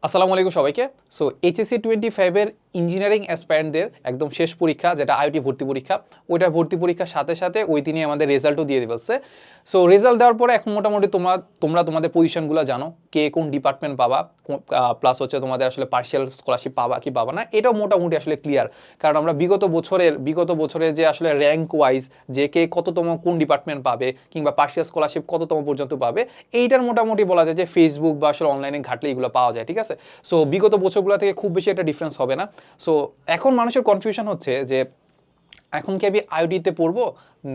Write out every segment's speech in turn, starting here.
আসসালামু আলাইকুম সবাইকে। সো এইচএসসি 25 এর ইঞ্জিনিয়ারিং অ্যাসপায়ারেন্টদের একদম শেষ পরীক্ষা যেটা আইওটি ভর্তি পরীক্ষা, ওইটার ভর্তি পরীক্ষার সাথে সাথে ওই দিনই আমাদের রেজাল্টও দিয়ে ফেলছে। সো রেজাল্ট দেওয়ার পরে এখন মোটামুটি তোমরা তোমাদের পজিশনগুলো জানো, কে কোন ডিপার্টমেন্ট পাবা, প্লাস হচ্ছে তোমাদের আসলে পার্শিয়াল স্কলারশিপ পাবা কি পাবা না, এটাও মোটামুটি আসলে ক্লিয়ার। কারণ আমরা বিগত বছরে যে আসলে র্যাঙ্ক ওয়াইজ যে কে কততম কোন ডিপার্টমেন্ট পাবে কিংবা পার্শিয়াল স্কলারশিপ কততম পর্যন্ত পাবে, এইটার মোটামুটি বলা যায় যে ফেসবুক বা আসলে অনলাইনে ঘাটলে এগুলো পাওয়া যায়, ঠিক আছে। সো বিগত বছরগুলো থেকে খুব বেশি একটা ডিফারেন্স হবে না। সো এখন মানুষের কনফিউশন হচ্ছে যে এখন কি আমি আইওটিতে পড়বো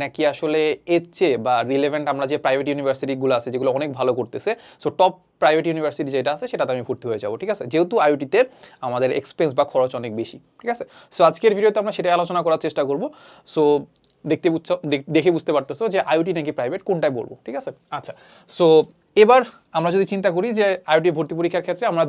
নাকি আসলে এর চেয়ে বা রিলেভেন্ট আমরা যে প্রাইভেট ইউনিভার্সিটিগুলো আছে যেগুলো অনেক ভালো করতেছে, সো টপ প্রাইভেট ইউনিভার্সিটি যেটা আছে সেটাতে আমি ভর্তি হয়ে যাবো, ঠিক আছে, যেহেতু আইওটিতে আমাদের এক্সপেন্স বা খরচ অনেক বেশি, ঠিক আছে। সো আজকের ভিডিওতে আমরা সেটাই আলোচনা করার চেষ্টা করবো। সো দেখে বুঝতে পারতেছো যে আইওটি নাকি প্রাইভেট কোনটাই বলবো, ঠিক আছে। আচ্ছা, সো এবার আমরা যদি চিন্তা করি যে আইওটি ভর্তি পরীক্ষার ক্ষেত্রে আমরা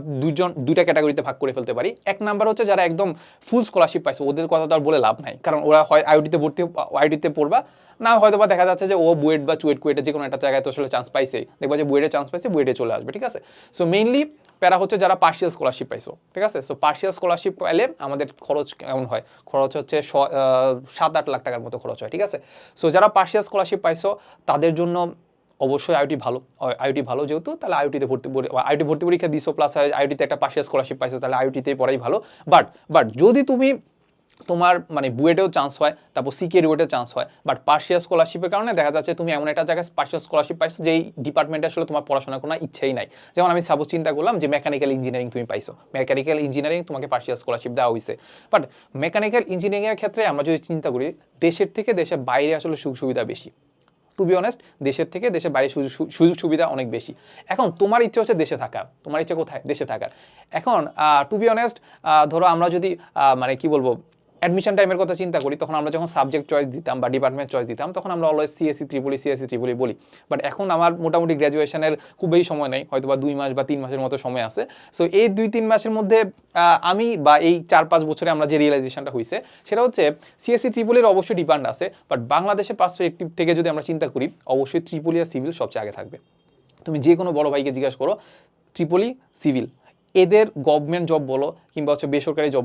দুইটা ক্যাটাগরিতে ভাগ করে ফেলতে পারি। এক নাম্বার হচ্ছে যারা একদম ফুল স্কলারশিপ পাইছে, ওদের কথা তো আর বলে লাভ নাই, কারণ ওরা হয় আইওটিতে পড়বা, না হয়তো বা দেখা যাচ্ছে যে ও বুয়েট বা কুয়েটে যে কোনো একটা জায়গায় তো আসলে চান্স পাইছে, দেখবা যে বুয়েটে চান্স পাইছে, বুয়েটে চলে আসবে, ঠিক আছে। সো মেইনলি প্যারা হচ্ছে যারা পার্শিয়াল স্কলারশিপ পাইছো, ঠিক আছে। সো পার্শিয়াল স্কলারশিপ পাইলে আমাদের খরচ কেমন হয়, খরচ হচ্ছে 7-8 লাখ টাকার মতো খরচ হয়, ঠিক আছে। সো যারা পার্শিয়াল স্কলারশিপ পাইছো তাদের জন্য অবশ্যই আইওটি ভালো যেহেতু, তাহলে আইওটি ভর্তি পরীক্ষা দিছো প্লাস আইওটিতে একটা পার্শিয়াল স্কলারশিপ পাইছো, তাহলে আইওটিতেই পড়াই ভালো। বাট যদি তোমার মানে বুয়েটেও চান্স হয়, তারপর সিকে রুয়েটেও চান্স হয়, বাট পার্শিয়াল স্কলারশিপের কারণে দেখা যাচ্ছে তুমি এমন একটা জায়গায় পার্শিয়াল স্কলারশিপ পাইছো যেই ডিপার্টমেন্টে আসলে তোমার পড়াশোনার কোনো ইচ্ছেই নাই। যেমন আমি সাপোজ চিন্তা করলাম যে মেকানিক্যাল ইঞ্জিনিয়ারিং তুমি পাইছো, মেকানিক্যাল ইঞ্জিনিয়ারিং তোমাকে পার্শিয়াল স্কলারশিপ দেওয়া হয়েছে, বাট মেকানিক্যাল ইঞ্জিনিয়ারিংয়ের ক্ষেত্রে আমরা যদি চিন্তা করি দেশের থেকে দেশের বাইরে আসলে সুযোগ সুবিধা বেশি। টু বি অনেস্ট, দেশের থেকে দেশের বাইরে সুযোগ সুবিধা অনেক বেশি। এখন তোমার ইচ্ছে হচ্ছে দেশে থাকার, তোমার ইচ্ছে কোথায়, দেশে থাকার। এখন টু বি অনেস্ট, ধরো আমরা যদি মানে কি বলবো অ্যাডমিশন টাইমের কথা চিন্তা করি, তখন আমরা যখন সাবজেক্ট চয়েস দিতাম বা ডিপার্টমেন্ট চয়েস দিতাম তখন আমরা অলওয়েজ সিএসসি ত্রিপলি বলি। বাট এখন আমার মোটামুটি গ্র্যাজুয়েশনের খুব বেশি সময় নেই, হয়তো বা 2 মাস বা 3 মাসের মতো সময় আছে। সো এই 2-3 মাসের মধ্যে আমি বা এই 4-5 বছরে আমরা যে রিয়েলাইজেশনটা হয়েছে সেটা হচ্ছে সিএসসি ত্রিপলির অবশ্যই ডিমান্ড আছে, বাট বাংলাদেশের পার্সপেক্টিভ থেকে যদি আমরা চিন্তা করি অবশ্যই ত্রিপলি আর সিভিল সবচেয়ে আগে থাকবে। তুমি যে কোনো বড় ভাইকে জিজ্ঞাসা করো, ত্রিপলি সিভিল এদের গভর্নমেন্ট জব বলো কিংবা হচ্ছে বেসরকারি জব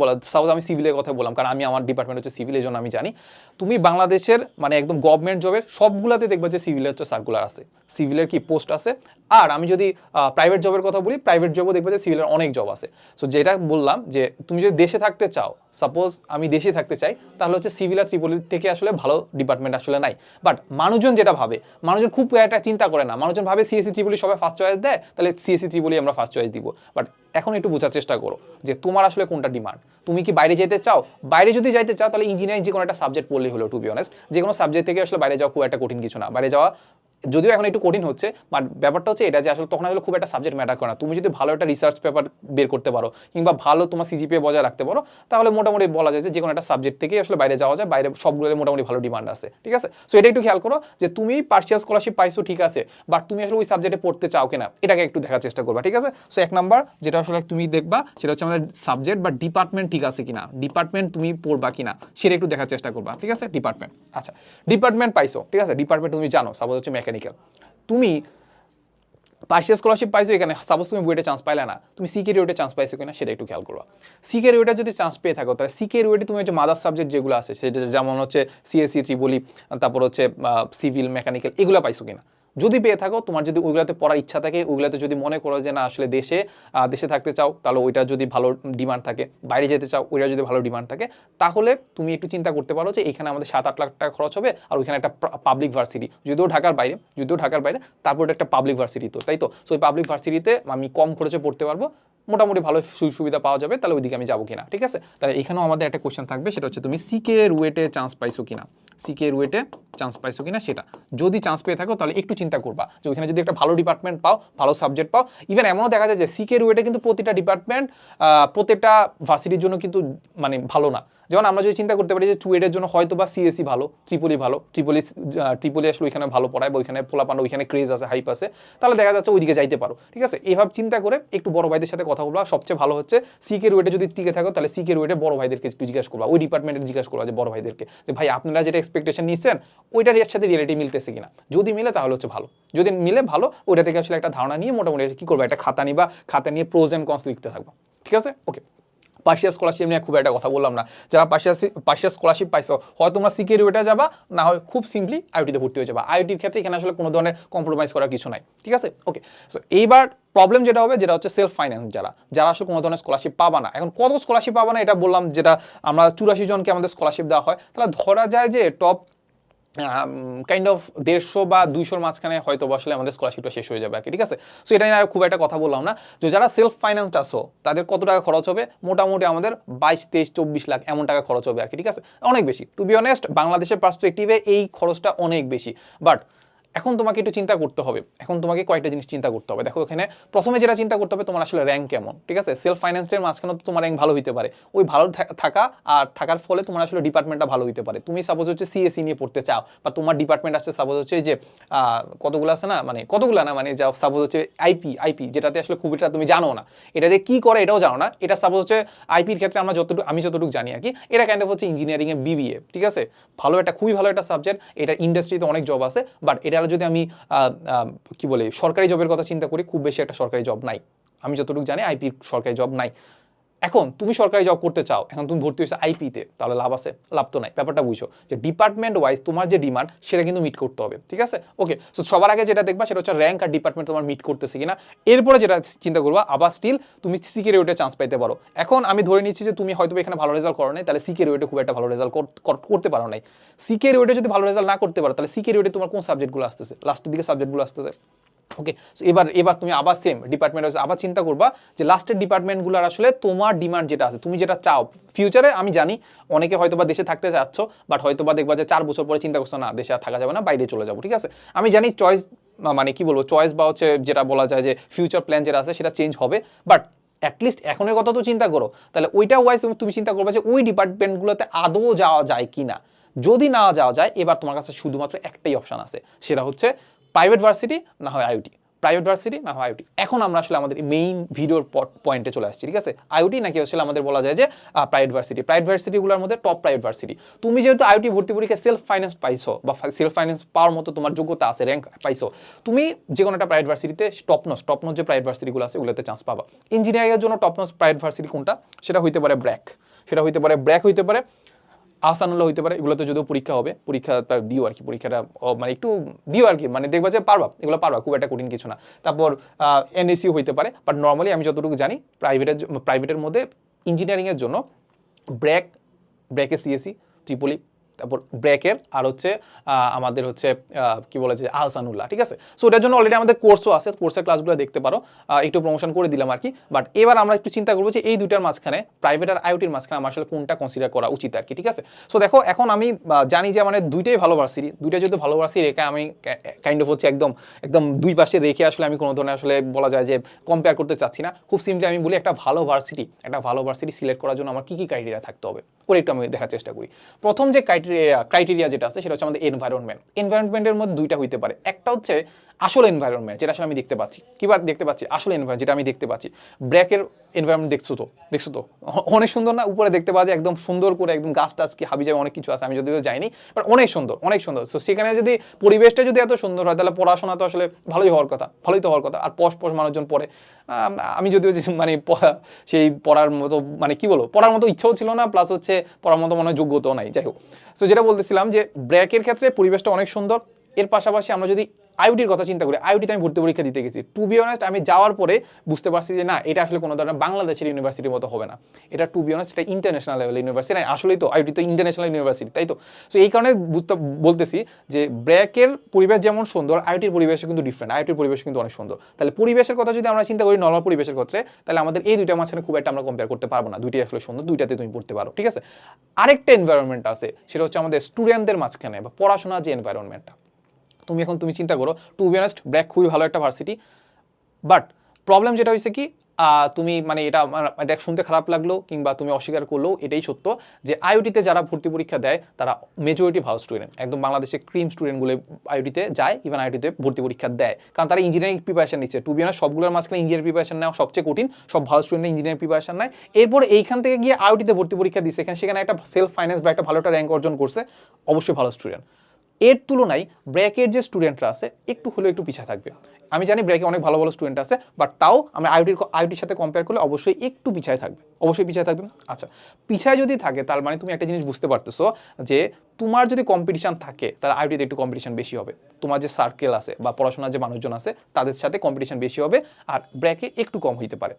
বলো, সাউথ আমি সিভিলের কথা বললাম কারণ আমি আমার ডিপার্টমেন্ট হচ্ছে সিভিল, এই জন্য আমি জানি। তুমি বাংলাদেশের মানে একদম গভর্নমেন্ট জবের সবগুলাতে দেখবে যে সিভিলের হচ্ছে সার্কুলার আছে, সিভিলের কি পোস্ট আছে। আর আমি যদি প্রাইভেট জবের কথা বলি, প্রাইভেট জবও দেখবে যে সিভিলের অনেক জব আছে। সো যেটা বললাম যে তুমি যদি দেশে থাকতে চাও, সাপোজ আমি দেশে থাকতে চাই, তাহলে হচ্ছে সিভিল আর ত্রিপলির থেকে আসলে ভালো ডিপার্টমেন্ট আসলে নাই। বাট মানুষজন যেটা ভাবে, মানুষজন খুব একটা চিন্তা করে না, মানুষজন ভাবে সিএসসি ত্রিপলি সবাই ফার্স্ট চয়েস দেয়, তাহলে সিএসসি ত্রিপলি আমরা ফার্স্ট চয়েস দিব। বাট এখন একটু বোঝার চেষ্টা করো যে তোমার আসলে কোনটা ডিমান্ড, তুমি কি বাইরে যেতে চাও, বাইরে যদি যাইতে চাও তাহলে ইঞ্জিনিয়ারিং যে কোনো একটা সাবজেক্ট পড়লেই হলো। টু বি অনেস্ট, যে কোনো সাবজেক্ট থেকে আসলে বাইরে যাওয়া খুব একটা কঠিন কিছু না, বাইরে যাওয়া যদিও এখন একটু কঠিন হচ্ছে, বাট ব্যাপারটা হচ্ছে এটা যে আসলে তখন আসলে খুব একটা সাবজেক্ট ম্যাটার করে না। তুমি যদি ভালো একটা রিসার্চ পেপার বের করতে পারো কিংবা ভালো তোমার সিজিপিএ বজায় রাখতে পারো, তাহলে মোটামুটি বলা যায় যে কোনো একটা সাবজেক্ট থেকেই আসলে বাইরে যাওয়া যায়, বাইরে সবগুলোর মোটামুটি ভালো ডিমান্ড আছে, ঠিক আছে। সো এটা একটু খেয়াল করো যে তুমি পার্শিয়াল স্কলারশিপ পাইছো ঠিক আছে, বাট তুমি আসলে ওই সাবজেক্টে পড়তে চাও কিনা এটাকে একটু দেখার চেষ্টা করবা, ঠিক আছে। সো এক নাম্বার যেটা আসলে তুমি দেখবা সেটা হচ্ছে আমাদের সাবজেক্ট বা ডিপার্টমেন্ট ঠিক আছে কিনা, ডিপার্টমেন্ট তুমি পড়বা কিনা সেটা একটু দেখার চেষ্টা করবা, ঠিক আছে। ডিপার্টমেন্ট, আচ্ছা ডিপার্টমেন্ট পাইছো, ঠিক আছে, ডিপার্টমেন্ট তুমি জানো সাপোজ হচ্ছে মেকানিক্যাল, তুমি পার্শিয়াল স্কলারশিপ পাইছো এখানে, সাপোজ তুমি বুয়েটে চান্স পাইলে না, তুমি সিকে রুয়েটে চান্স পাইছো কিনা সেটা একটু খেয়াল করবা। সিকে রুয়েটে যদি চান্স পেয়ে থাকো তাহলে সিকে রুয়েটে তুমি হচ্ছে মাদার সাবজেক্ট যেগুলো আছে সেটা যেমন হচ্ছে সিএসসি ত্রিপলি, তারপর হচ্ছে সিভিল মেকানিক্যাল এগুলো পাইছো কিনা। যদি পেয়ে থাকো, তোমার যদি ওইগুলোতে পড়ার ইচ্ছা থাকে, ওইগুলোতে যদি মনে করো যে না আসলে দেশে থাকতে চাও, তাহলে ওইটা যদি ভালো ডিমান্ড থাকে, বাইরে যেতে চাও ওইটা যদি ভালো ডিমান্ড থাকে, তাহলে তুমি একটু চিন্তা করতে পারো যে এখানে আমাদের 7-8 লাখ টাকা খরচ হবে, আর ওইখানে একটা পাবলিক ভার্সিটি, যদিও ঢাকার বাইরে, তারপর একটা পাবলিক ভার্সিটি, তো তাই তো। সো ওই পাবলিক ভার্সিটিতে আমি কম খরচে পড়তে পারবো, মোটামুটি ভালো সুযোগ সুবিধা পাওয়া যাবে, তাহলে ওইদিকে আমি যাবো কিনা, ঠিক আছে। তাহলে এখানেও আমাদের একটা কোয়েশ্চেন থাকবে, সেটা হচ্ছে তুমি সিকে রুয়েটে চান্স পাইছো কিনা, সিকে রুয়েটে চান্স পাইছো কিনা সেটা যদি চান্স পেয়ে থাকো তাহলে একটু চিন্তা করবা যে ওইখানে যদি একটা ভালো ডিপার্টমেন্ট পাও, ভালো সাবজেক্ট পাও। ইভেন এমনও দেখা যায় যে সিকে রুয়েটে কিন্তু প্রতিটা ডিপার্টমেন্ট প্রত্যেকটা ভার্সিটির জন্য কিন্তু মানে ভালো না। যেমন আমরা যদি চিন্তা করতে পারি যে চুয়েটের জন্য হয়তো বা সিএসসি ভালো, ট্রিপলি আসলে ওইখানে ভালো পড়ায় বা ওইখানে পোলাপান ওইখানে ক্রেজ আছে, হাইপ আছে, তাহলে দেখা যাচ্ছে ওইদিকে যাইতে পারো, ঠিক আছে। এইভাবে চিন্তা করে একটু বড় ভাইদের সাথে কথা বলবা, সবচেয়ে ভালো হচ্ছে সিকে রুয়েটে যদি টিকে থাকো তাহলে সিকে রুয়েটে বড় ভাইদেরকে একটু জিজ্ঞাসা করবা, ওই ডিপার্টমেন্টে জিজ্ঞাসা করবা যে বড় ভাইদেরকে যে ভাই আপনারা যেটা এক্সপেকটেশন নিচ্ছেন ওইটার এর সাথে রিয়েলিটি মিলতেছে কিনা, যদি মিলে তাহলে হচ্ছে ভালো, যদি মিলে ভালো, ওইটা থেকে আসলে একটা ধারণা নিয়ে মোটামুটি কি করবা, একটা খাতা নিবা, খাতা নিয়ে প্রোজ অ্যান্ড কনস লিখতে থাকবা, ঠিক আছে? ওকে, পার্সিয়া স্কলারশিপ নিয়ে খুব একটা কথা বললাম না, যারা পার্সিয়া স্কলারশিপ পাইছো হয় তোমরা সিকে রুয়েটে যাবা, না হয় খুব সিম্পলি আইওটিতে ভর্তি হয়ে যাবা। আইওটির ক্ষেত্রে এখানে আসলে কোনো ধরনের কম্প্রোমাইজ করার কিছু নাই, ঠিক আছে? ওকে, সো এইবার প্রবলেম যেটা হবে যেটা হচ্ছে সেলফ ফাইন্যান্স, যারা আসলে কোনো ধরনের স্কলারশিপ পাবা না। এখন কত স্কলারশিপ পাবা না এটা বললাম, যেটা আমরা 84 জনকে আমাদের স্কলারশিপ দেওয়া হয়, তাহলে ধরা যায় যে টপ কাইন্ড অফ 150 বা 200-র মাঝখানে হয়তো আসলে আমাদের স্কলারশিপটা শেষ হয়ে যাবে আর কি, ঠিক আছে? সো এটা নিয়ে আর খুব একটা কথা বললাম না। যে যারা সেলফ ফাইন্যান্সড আসো তাদের কত টাকা খরচ হবে, মোটামুটি আমাদের 22, 23, 24 লাখ এমন টাকা খরচ হবে আর কি, ঠিক আছে? অনেক বেশি, টু বি অনেস্ট বাংলাদেশের পার্সপেক্টিভে এই খরচটা অনেক বেশি। বাট এখন তোমাকে একটু চিন্তা করতে হবে, এখন তোমাকে কয়েকটা জিনিস চিন্তা করতে হবে। দেখো এখানে প্রথমে যেটা চিন্তা করতে হবে তোমার আসলে র্যাঙ্ক কেমন, ঠিক আছে? সেলফ ফাইন্যান্সের মাঝখানে তো তোমার র্যাঙ্ক ভালো হইতে পারে, ওই ভালো থাকা আর থাকার ফলে তোমার আসলে ডিপার্টমেন্টটা ভালো হইতে পারে। তুমি সাপোজ হচ্ছে সিএসসি নিয়ে পড়তে চাও, বা তোমার ডিপার্টমেন্ট আছে সাপোজ হচ্ছে যে কতগুলো আছে না, মানে কতগুলো না, মানে যা সাপোজ হচ্ছে আইপি যেটাতে আসলে খুব এটা তুমি জানো না, এটা দিয়ে কী করে এটাও জানো না। এটা সাপোজ হচ্ছে আইপির ক্ষেত্রে আমি যতটুকু জানি আর কি, এটা কাইন্ড অফ হচ্ছে ইঞ্জিনিয়ারিংয়ে বিবিএ, ঠিক আছে? ভালো একটা, খুবই ভালো একটা সাবজেক্ট, এটা ইন্ডাস্ট্রিতে অনেক জব আছে। বাট এটা যদি আমি কি বলে সরকারি জবের কথা চিন্তা করি, খুব বেশি একটা সরকারি জব নাই, আমি যতটুকু জানি আইপির সরকারি জব নাই। এখন তুমি সরকারি জব করতে চাও, এখন তুমি ভর্তি হয়েছো আইপিতে, তাহলে লাভ আছে? লাভ তো নাই। ব্যাপারটা বুঝো যে ডিপার্টমেন্ট ওয়াইজ তোমার যে ডিমান্ড সেটা কিন্তু মিট করতে হবে, ঠিক আছে? ওকে, সো সবার আগে যেটা দেখবা সেটা হচ্ছে র্যাঙ্ক আর ডিপার্টমেন্ট তোমার মিট করতেছে কিনা। এরপরে যেটা চিন্তা করবা, আবার স্টিল তুমি সিকে রুয়েটে চান্স পাইতে পারো। এখন আমি ধরে নিচ্ছি যে তুমি হয়তো এখানে ভালো রেজাল্ট করো নাই, তাহলে সিকে রুয়েটে খুব একটা ভালো রেজাল্ট করতে পারো নাই। সিকে রুয়েটে যদি ভালো রেজাল্ট না করতে পারো, তাহলে সিকে রুয়েটে তোমার কোন সাবজেক্টগুলো আসতেছে, লাস্টের দিকে সাবজেক্টগুলো আসতেছে। ওকে, সো এবার তুমি আবার সেম ডিপার্টমেন্ট আবার চিন্তা করবা যে লাস্টের ডিপার্টমেন্টগুলোর আসলে তোমার ডিমান্ড যেটা আছে, তুমি যেটা চাও ফিউচারে। আমি জানি অনেকে হয়তোবা দেশে থাকতে চাচ্ছ, বাট হয়তোবা দেখবা যে 4 বছর পরে চিন্তা করছো না দেশে আর থাকা যাবে না, বাইরে চলে যাবো, ঠিক আছে? আমি জানি চয়েস, মানে কি বলবো, চয়েস বা হচ্ছে যেটা বলা যায় যে ফিউচার প্ল্যান যেটা আছে সেটা চেঞ্জ হবে, বাট অ্যাটলিস্ট এখনের কথা তো চিন্তা করো। তাহলে ওইটা ওয়াইজ তুমি চিন্তা করবে যে ওই ডিপার্টমেন্টগুলোতে আদৌ যাওয়া যায় কি না। যদি না যাওয়া যায়, এবার তোমার কাছে শুধুমাত্র একটাই অপশান আছে, সেটা হচ্ছে প্রাইভেট ভার্সিটি না হয় আইওটি, প্রাইভেট ভার্সিটি না হয় আইওটি। এখন আমরা আসলে আমাদের মেইন ভিডিওর পয়েন্টে চলে আসছি, ঠিক আছে? আইওটি নাকি আসলে আমাদের বলা যায় যে প্রাইভেট ভার্সিটিগুলোর মধ্যে টপ প্রাইভেট ভার্সিটি। তুমি যেহেতু আইওটি ভর্তি পরীক্ষা সেলফ ফাইন্যান্স পাইছো, বা সেলফ ফাইন্যান্স পাওয়ার মতো তোমার যোগ্যতা আছে, র্যাঙ্ক পাইছো, তুমি যে কোনো একটা প্রাইভেট ভার্সিটিতে টপনোস যে প্রাইভেট ভার্সিটিগুলো আছে ওগুলোতে চান্স পাবা। ইঞ্জিনিয়ারিংয়ের জন্য টপনোস প্রাইভেট ভার্সিটি কোনটা? সেটা হইতে পারে ব্র্যাক, হইতে পারে আহসানুল্লাহ হইতে পারে। এগুলোতে যদিও পরীক্ষা হবে, পরীক্ষাটা দিও আর কি, পরীক্ষাটা মানে একটু দিও আর কি, মানে দেখবা যে এগুলো পারবা, খুব একটা কঠিন কিছু না। তারপর এনএসইউ হইতে পারে, বাট নর্মালি আমি যতটুকু জানি প্রাইভেটের মধ্যে ইঞ্জিনিয়ারিংয়ের জন্য ব্র্যাকে সিএসসি, ত্রিপলি, তারপর ব্র্যাকের আর হচ্ছে আমাদের হচ্ছে কি বলে যে আহসানুল্লাহ, ঠিক আছে? সো এটার জন্য অলরেডি আমাদের কোর্সও আছে, কোর্সের ক্লাসগুলো দেখতে পারো, একটু প্রমোশন করে দিলাম আর কি। বাট এবার আমরা একটু চিন্তা করবো যে এই দুইটার মাঝখানে, প্রাইভেট আর আইওটির মাঝখানে আমার আসলে কোনটা কনসিডার করা উচিত আর কি, ঠিক আছে? সো দেখো এখন আমি জানি যে মানে দুইটাই ভালো ভার্সিটি, দুইটা যদি ভালো ভার্সিটি রেখে আমি কাইন্ড অফ হচ্ছে একদম দুই পাশে রেখে আসলে আমি কোনো ধরনের আসলে বলা যায় যে কম্পেয়ার করতে চাচ্ছি না। খুব সিম্পলি আমি বলি একটা ভালো ভার্সিটি সিলেক্ট করার জন্য আমার কী ক্রাইটেরিয়া থাকতে হবে ওর একটু আমি দেখার চেষ্টা করি। প্রথম যে ক্রাইটেরিয়া যেটা আছে সেটা হচ্ছে আমাদের এনভায়রনমেন্টের মধ্যে দুইটা হইতে পারে। একটা হচ্ছে আসল এনভায়রনমেন্ট, যেটা আসলে আমি দেখতে পাচ্ছি, কিংবা দেখতে পাচ্ছি আসল এনভায়রনমেন্ট যেটা আমি দেখতে পাচ্ছি। ব্র্যাকের এনভায়রনমেন্ট দেখছো তো অনেক সুন্দর না? উপরে দেখতে পাওয়া যায় একদম সুন্দর করে, একদম গাছ টাছ কি হাবি যাবে, অনেক কিছু আছে, আমি যদিও যাইনি, বাট অনেক সুন্দর। সো সেখানে যদি পরিবেশটা যদি এত সুন্দর হয়, তাহলে পড়াশোনা তো আসলে ভালোই তো হওয়ার কথা। আর পশ মানুষজন পড়ে, আমি যদিও মানে সেই পড়ার মতো, মানে কি বলবো, পড়ার মতো ইচ্ছাও ছিল না, প্লাস হচ্ছে পড়ার মতো মনে যোগ্যতাও নাই, যাই হোক। সো যেটা বলতেছিলাম যে ব্র্যাকের ক্ষেত্রে পরিবেশটা অনেক সুন্দর। এর পাশাপাশি আমরা যদি আইওটির কথা চিন্তা করি, আইওটিতে আমি ভর্তি পরীক্ষা দিতে গেছি, টু বি অনেস্ট আমি যাওয়ার পরে বুঝতে পারছি যে না, এটা আসলে কোনো ধরনের বাংলাদেশের ইউনিভার্সিটির মতো হবে না, এটা টু বি অনেস্ট এটা ইন্টারন্যাশনাল লেভেল ইউনিভার্সিটি। আসলেই তো আইওটি তো ইন্টারন্যাশনাল ইউনিভার্সিটি, তাই তো? সো এই কারণে বলতেছি যে ব্র্যাকের পরিবেশ যেমন সুন্দর, আইওটির পরিবেশও কিন্তু ডিফারেন্ট, আইওটির পরিবেশ কিন্তু অনেক সুন্দর। তাহলে পরিবেশের কথা যদি আমরা চিন্তা করি, নর্মাল পরিবেশের ক্ষেত্রে, তাহলে আমাদের এই দুইটার মাঝখানে খুব একটা আমরা কম্পেয়ার করতে পারবো না, দুইটাই আসলে সুন্দর, দুইটাতে তুমি পড়তে পারো, ঠিক আছে? আরেকটা এনভায়রনমেন্ট আছে, সেটা হচ্ছে আমাদের স্টুডেন্টদের মাঝখানে বা পড়াশোনার যে এনভায়রনমেন্টটা। তুমি চিন্তা করো, টু বি অনেস্ট ব্র্যাক খুবই ভালো একটা ভার্সিটি, বাট প্রবলেম যেটা হয়েছে কি, তুমি মানে এটা শুনতে খারাপ লাগলো কিংবা তুমি অস্বীকার করলেও এটাই সত্য যে আইওটিতে যারা ভর্তি পরীক্ষা দেয় তারা মেজরিটি ভালো স্টুডেন্ট, একদম বাংলাদেশে ক্রিম স্টুডেন্টগুলো আইওটিতে যায়, ইভেন আইওটিতে ভর্তি পরীক্ষা দেয়, কারণ তারা ইঞ্জিনিয়ারিং প্রিপারেশন নিচ্ছে। টু বি অনার্স সবগুলোর মাঝখানে ইঞ্জিনিয়ারিং প্রিপারেশন নেওয়া সবচেয়ে কঠিন, সব ভালো স্টুডেন্ট ইঞ্জিনিয়ারিং প্রিপারেশন নেয়। এরপর এইখান থেকে গিয়ে আইওটিতে ভর্তি পরীক্ষা দিচ্ছে, সেখানে একটা সেলফ ফাইন্যান্স বা একটা ভালো একটা র্যাঙ্ক অর্জন করছে, অবশ্যই ভালো স্টুডেন্ট। এর তুলনায় ব্র্যাকের যে স্টুডেন্টরা আছে একটু হলেও একটু পিছিয়ে থাকবে। আমি জানি ব্র্যাকে অনেক ভালো ভালো স্টুডেন্ট আছে, বাট তাও আমি আইওটির সাথে কম্পেয়ার করলে অবশ্যই একটু পিছিয়ে থাকবে, অবশ্যই পিছিয়ে থাকবে। আচ্ছা, পিছিয়ে যদি থাকে তার মানে তুমি একটা জিনিস বুঝতে পারতেছো যে তোমার যদি কম্পিটিশন থাকে তাহলে আইওটিতে একটু কম্পিটিশন বেশি হবে, তোমার যে সার্কেল আছে বা পড়াশোনার যে মানুষজন আছে তাদের সাথে কম্পিটিশন বেশি হবে, আর ব্র্যাকে একটু কম হইতে পারে।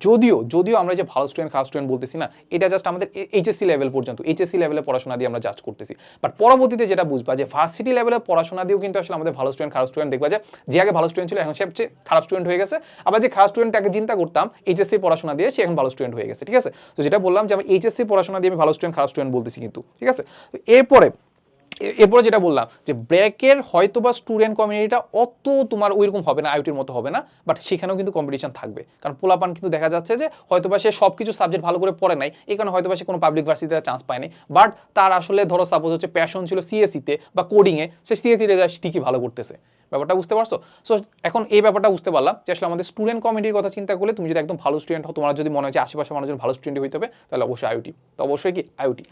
যদিও আমরা যে ভালো স্টুডেন্ট খারাপ স্টুডেন্ট বলতেছি না, এটা জাস্ট আমাদের এইচএসসি লেভেল পর্যন্ত, এইচএসসি লেভেলে পড়াশোনা দিয়ে আমরা জাজ করতেছি। বাট পরবর্তীতে যেটা বুঝবা যে ভার্সিটি লেভেলে পড়াশোনা দিয়েও কিন্তু আসলে আমাদের ভালো স্টুডেন্ট খারাপ স্টুডেন্ট দেখবা যে আগে ভালো স্টুডেন্ট ছিল এখন সে খারাপ স্টুডেন্ট হয়ে গেছে, আবার যে খারাপ স্টুডেন্ট আগে চিন্তা করতাম এইচএসসি পড়াশোনা দিয়ে সে এখন ভালো স্টুডেন্ট হয়ে গেছে। ঠিক আছে, তো যেটা বললাম যে আমি এইচএসসি পড়াশোনা দিয়ে আমি ভালো স্টুডেন্ট খারাপ স্টুডেন্ট বলতেছি কিন্তু, ঠিক আছে। এরপরে যেটা বললাম যে ব্র্যাকের হয়তোবা স্টুডেন্ট কমিউনিটিটা অত তোমার ওইরকম হবে না, আইওটির মতো হবে না, বাট সেখানেও কিন্তু কম্পিটিশন থাকবে, কারণ পোলাপান কিন্তু দেখা যাচ্ছে যে হয়তোবা সে সব কিছু সাবজেক্ট ভালো করে পড়ে নাই, এই কারণে হয়তোবা সে কোনো পাবলিক ভার্সিটিতে চান্স পায়নি, বাট তার আসলে ধরো সাপোজ হচ্ছে প্যাশন ছিল সিএসসিতে বা কোডিংয়ে, সে সিএসসিতে যা ঠিকই ভালো করতেছে। ব্যাপারটা বুঝতে পারছো? সো এখন এই ব্যাপারটা বুঝতে পারলাম যে আসলে আমাদের স্টুডেন্ট কমিউনিটির কথা চিন্তা করলে তুমি যদি একদম ভালো স্টুডেন্ট হও, তোমার যদি মনে হয় যে আশেপাশে মানুষজন ভালো স্টুডেন্ট হইতে হবে, তাহলে অবশ্যই আইওটি, তো অবশ্যই কি আইওটি।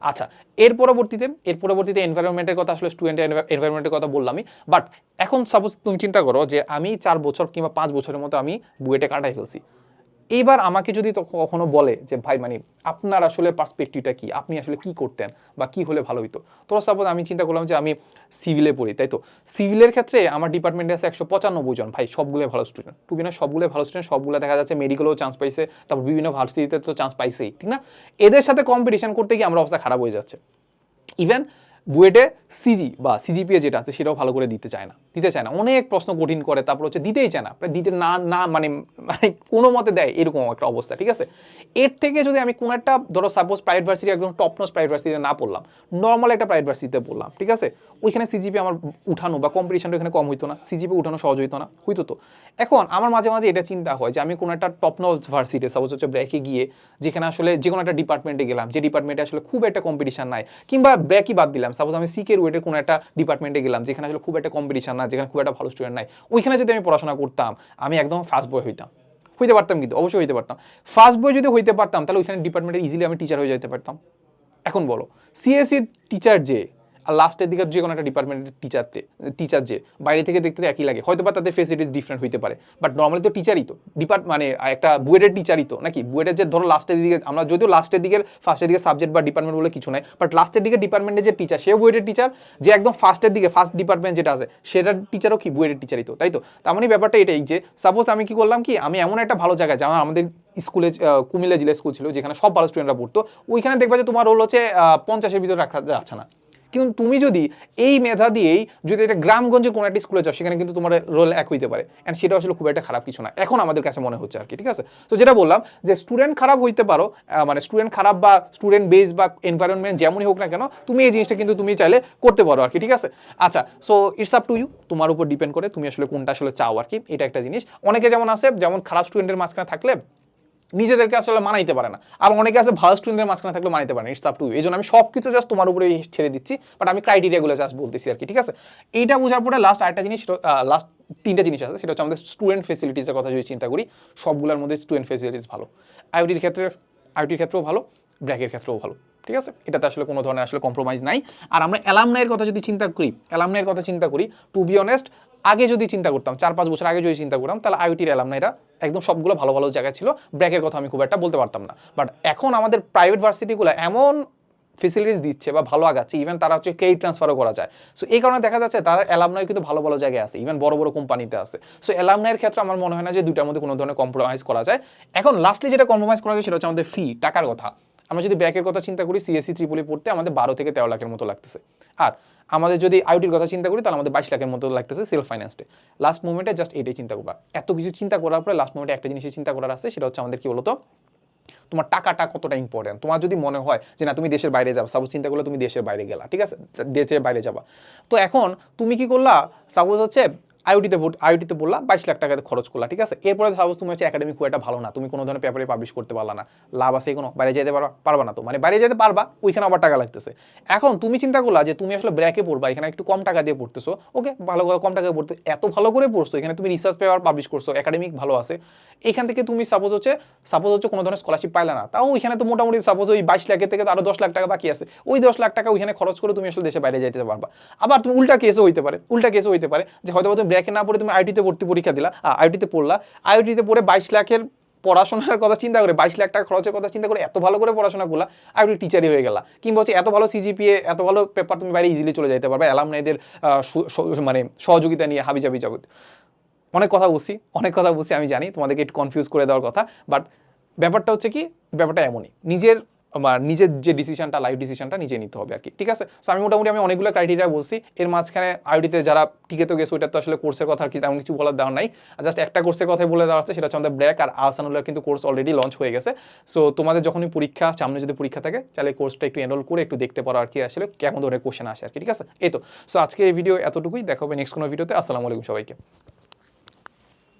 আচ্ছা, এর পরবর্তীতে এনভায়রনমেন্টের কথা, আসলে স্টুডেন্ট এনভায়রনমেন্টের কথা বললামই, বাট এখন সাপোজ তুমি চিন্তা করো যে আমি 4 বছর কিংবা 5 বছরের মতো আমি বুয়েটে কাটাই ফেলছি। এইবার আমাকে যদি কখনো বলে যে ভাই মানে আপনার আসলে পার্সপেক্টিভটা কি, আপনি আসলে কি করতেন বা কি হলে ভালো হইতো, তোরা সাপোজ আমি চিন্তা করলাম যে আমি সিভিলে পড়ি, তাই তো সিভিলের ক্ষেত্রে আমার ডিপার্টমেন্টে আছে 195 জন, ভাই সবগুলো ভালো স্টুডেন্ট, টু বি অনার্স সবগুলো ভালো স্টুডেন্ট, সবগুলো দেখা যাচ্ছে মেডিকেলেও চান্স পাইছে, তারপর বিভিন্ন ভার্সিটিতে তো চান্স পাইছেই, ঠিক না? এদের সাথে কম্পিটিশন করতে গিয়ে আমার অবস্থা খারাপ হয়ে যাচ্ছে। ইভেন বুয়েটে সিজি বা সিজিপিএ যেটা আছে সেটাও ভালো করে দিতে চায় না, অনেক প্রশ্ন কঠিন করে, তারপর হচ্ছে দিতেই চায় না, দিতে না মানে মানে কোনো মতে দেয়, এরকম একটা অবস্থা। ঠিক আছে, এর থেকে যদি আমি কোনো একটা ধরো সাপোজ প্রাইভেট ভার্সিটি, একদম টপ নচ প্রাইভেট ভার্সিটিতে না পড়লাম, নর্মাল একটা প্রাইভেট ভার্সিটিতে পড়লাম, ঠিক আছে, ওইখানে সিজিপি আমার উঠানো বা কম্পিটিশনটা এখানে কম হইতো না, সিজিপি উঠানো সহজ হইতো না, হইতো তো। এখন আমার মাঝে মাঝে এটা চিন্তা হয় যে আমি কোনো একটা টপ নচ ভার্সিটি সাপোজ হচ্ছে ব্র্যাকে গিয়ে, যেখানে আসলে যে কোনো একটা ডিপার্টমেন্টে গেলাম, যে ডিপার্টমেন্টে আসলে খুব একটা কম্পিটিশন নাই, কিংবা ব্র্যাকই বাদ দিলাম, সাপোজ আমি সিকের ওয়েটের কোনো একটা ডিপার্টমেন্টে গেলাম যেখানে আসলে খুব একটা কম্পিটিশন না, যেখানে খুব একটা ভালো স্টুডেন্ট নাই, ওইখানে যদি আমি পড়াশোনা করতাম, আমি একদম ফার্স্ট বয় হইতে পারতাম, কিন্তু অবশ্যই হইতে পারতাম। ফার্স্ট বয় যদি হইতে পারতাম তাহলে ওইখানে ডিপার্টমেন্টে ইজিলি আমি টিচার হয়ে যেতে পারতাম। এখন বলো, সিএসসি টিচার যে আর লাস্টের দিকে যে কোনো একটা ডিপার্টমেন্টের টিচার যে বাইরে থেকে দেখতে তো একই লাগে, হয়তো বা তাদের ফেসিলিটিস ডিফারেন্ট হইতে পারে, বাট নর্মালি তো টিচারই তো মানে একটা বুয়েটের টিচারই তো নাকি, বুয়েটের যে ধরো লাস্টের দিকে, আমরা যদিও লাস্টের দিকের ফার্স্টের দিকে সাবজেক্ট বা ডিপার্টমেন্ট বলে কিছু নাই, বাট লাস্টের দিকে ডিপার্টমেন্টের যে টিচার সেও বুয়েটের টিচার, যে একদম ফার্স্টের দিকে ফার্স্ট ডিপার্টমেন্ট যেটা আছে সেটার টিচারও কি বুয়েটের টিচারই তো, তাই তো। তার মানে ব্যাপারটা এটাই যে সাপোজ আমি কি করলাম কি, আমি এমন একটা ভালো জায়গায়, যেমন আমাদের স্কুলে কুমিল্লা জেলা স্কুল ছিল যেখানে সব ভালো স্টুডেন্টরা পড়তো, ওইখানে দেখবা যে তোমার রোল হচ্ছে 50-এর ভিতরে রাখা যাচ্ছে না, কিন্তু তুমি যদি এই মেধা দিয়েই যদি এটা গ্রামগঞ্জে কোনো একটা স্কুলে যাও, সেখানে কিন্তু তোমার রোল এক হইতে পারে, অ্যান্ড সেটা আসলে খুব একটা খারাপ কিছু না, এখন আমাদের কাছে মনে হচ্ছে আর কি। ঠিক আছে, তো যেটা বললাম যে স্টুডেন্ট খারাপ হইতে পারো, মানে স্টুডেন্ট খারাপ বা স্টুডেন্ট বেস বা এনভায়রনমেন্ট যেমনই হোক না কেন, তুমি এই জিনিসটা কিন্তু তুমি চাইলে করতে পারো আর কি। ঠিক আছে, আচ্ছা, so it's up to you, তোমার উপর ডিপেন্ড করে তুমি আসলে কোনটা আসলে চাও আর কি, এটা একটা জিনিস। অনেকে যেমন আছে, যেমন খারাপ স্টুডেন্টের মাঝখানে থাকলে নিজেদেরকে আসলে মানাইতে পারে না, আর অনেকে আছে ভালো স্টুডেন্টের মাঝখানে থাকলে মানাইতে পারে না, ইটস আপ টু ইউ। এই জন্য আমি সব কিছু জাস্ট তোমার উপরে ছেড়ে দিচ্ছি, বাট আমি ক্রাইটেরিয়াগুলো জাস্ট বলতেছি আর কি। ঠিক আছে, এইটা বোঝার পরে লাস্ট আরেকটা জিনিস, লাস্ট 3টা জিনিস আছে, সেটা হচ্ছে আমাদের স্টুডেন্ট ফেসিলিটিসের কথা যদি চিন্তা করি, সবগুলোর মধ্যে স্টুডেন্ট ফেসিলিটিস ভালো, আইওটির ক্ষেত্রেও ভালো, ব্র্যাকের ক্ষেত্রেও ভালো। ঠিক আছে, এটাতে আসলে কোনো ধরনের আসলে কম্প্রোমাইজ নাই। আর আমরা অ্যালামনাইয়ের কথা যদি চিন্তা করি, টু বি অনেস্ট, আগে যদি চিন্তা করতাম 4-5 বছর আগে যদি চিন্তা করতাম, তাহলে আইওটির অ্যালামনাইরা একদম সবগুলো ভালো ভালো জায়গায় ছিল, ব্র্যাকের কথা আমি খুব একটা বলতে পারতাম না। বাট এখন আমাদের প্রাইভেট ভার্সিটিগুলো এমন ফেসিলিটিস দিচ্ছে বা ভালো আগাচ্ছে, ইভেন তারা হচ্ছে ক্রেডিট ট্রান্সফারও করা যায়। সো এই কারণে দেখা যাচ্ছে তারা অ্যালামনাই কিন্তু ভালো ভালো জায়গায় আছে, ইভেন বড় বড় কোম্পানিতে আছে। সো অ্যালামনাইয়ের ক্ষেত্রে আমার মনে হয় না যে দুইটার মধ্যে কোনো ধরনের কম্প্রোমাইজ করা যায়। এখন লাস্টলি যেটা কম্প্রোমাইজ করা যায় সেটা হচ্ছে আমাদের ফি, টাকার কথা। আমরা যদি ব্র্যাকের কথা চিন্তা করি, সিএসসি ত্রিপলি পড়তে আমাদের 12 থেকে 13 লাখের মতো লাগতেছে, আর আমাদের যদি আইওটির কথা চিন্তা করি তাহলে আমাদের 22 লাখের মতো লাগতেছে সেলফ ফাইন্যান্সে। লাস্ট মোমেন্টে জাস্ট এটাই চিন্তা করবা, এত কিছু চিন্তা করার পরে লাস্ট মোমেন্টে একটা জিনিসই চিন্তা করার আছে, সেটা হচ্ছে আমাদের কি বলতো, তোমার টাকাটা কতটা ইম্পর্টেন্ট। তোমার যদি মনে হয় যে না তুমি দেশের বাইরে যাবা, সাপোজ চিন্তা করলে তুমি দেশের বাইরে গেলা, ঠিক আছে, দেশের বাইরে যাবা, তো এখন তুমি কি করলা, সাপোজ হচ্ছে আইওটিতে পড়লা 22 লাখ টাকা খরচ করলা, ঠিক আছে। এরপরে সাপোজ তুমি হচ্ছে একাডেমিক খুব একটা ভালো না, তুমি কোনো ধরনের পেপারে পাবলিশ করতে পারলা না, লাভ আছে কোনো? বাইরে যেতে পারবা না তো, মানে বাইরে যেতে পারবা, ওইখানে আবার টাকা লাগতেছে। এখন তুমি চিন্তা করলা যে তুমি আসলে ব্র্যাকে পড়বা, এখানে একটু কম টাকা দিয়ে পড়তেছো, ওকে ভালো করে কম টাকায় পড়তে, এত ভালো করে পড়ছো, এখানে তুমি রিসার্চ পেপার পাবলিশ করছো, একাডেমিক ভালো আছে, এখান থেকে তুমি সাপোজ হচ্ছে কোনো ধরনের স্কলারশিপ পাইলা না, তাও ওইখানে তো মোটামুটি সাপোজ ওই 22 লাখের থেকে তো আরো 10 লাখ টাকা বাকি আছে, ওই 10 লাখ টাকা ওইখানে খরচ করে তুমি আসলে দেশে বাইরে যাইতে পারবা। আবার তুমি উল্টা কেসও হইতে পারে যে হয়তো তুমি ব্র্যাকে না পড়ে তুমি আইটিতে ভর্তি পরীক্ষা দিলা, আইটিতে পড়লা, আইটিতে পড়ে 22 লাখের পড়াশোনার কথা চিন্তা করে, 22 লাখ টাকা খরচের কথা চিন্তা করে এত ভালো করে পড়াশোনা করলা, আইটি টিচারই হয়ে গেলা, কিংবা হচ্ছে এত ভালো সিজিপিএ, এত ভালো পেপার, তুমি বাইরে ইজিলি চলে যেতে পারবে অ্যালামনাইদের মানে সহযোগিতা নিয়ে হাবিজাবি জগৎ। অনেক কথা বলছি আমি জানি তোমাদেরকে একটু কনফিউজ করে দেওয়ার কথা, বাট ব্যাপারটা হচ্ছে কি, ব্যাপারটা এমনই, নিজের যে ডিসিশনটা, লাইফ ডিসিশনটা নিজে নিতে হবে আর কি, ঠিক আছে। সো আমি মোটামুটি অনেকগুলো ক্রাইটেরিয়া বলছি, এর মাঝখানে আইওটিতে যারা টিকে তো গেছে, ওইটা তো আসলে কোর্সের কথা আর কি তেমন কিছু বলার দেওয়া নাই, জাস্ট একটা কোর্সের কথাই বলে দেওয়া হচ্ছে, সেটা হচ্ছে আমাদের ব্র্যাক আর আহসানুল্লাহর কিন্তু কোর্স অলরেডি লঞ্চ হয়ে গেছে। সো তোমাদের যখনই পরীক্ষা, সামনে যদি পরীক্ষা থাকে, তাহলে কোর্সটা একটু এনরোল করে একটু দেখতে পারো আর কি আসলে কেমন ধরনের কোশ্চেন আসে আর কি, ঠিক আছে। এই তো, সো আজকে এই ভিডিও এতটুকুই, দেখা হবে নেক্সট কোনো ভিডিওতে। আসসালামু আলাইকুম সবাইকে।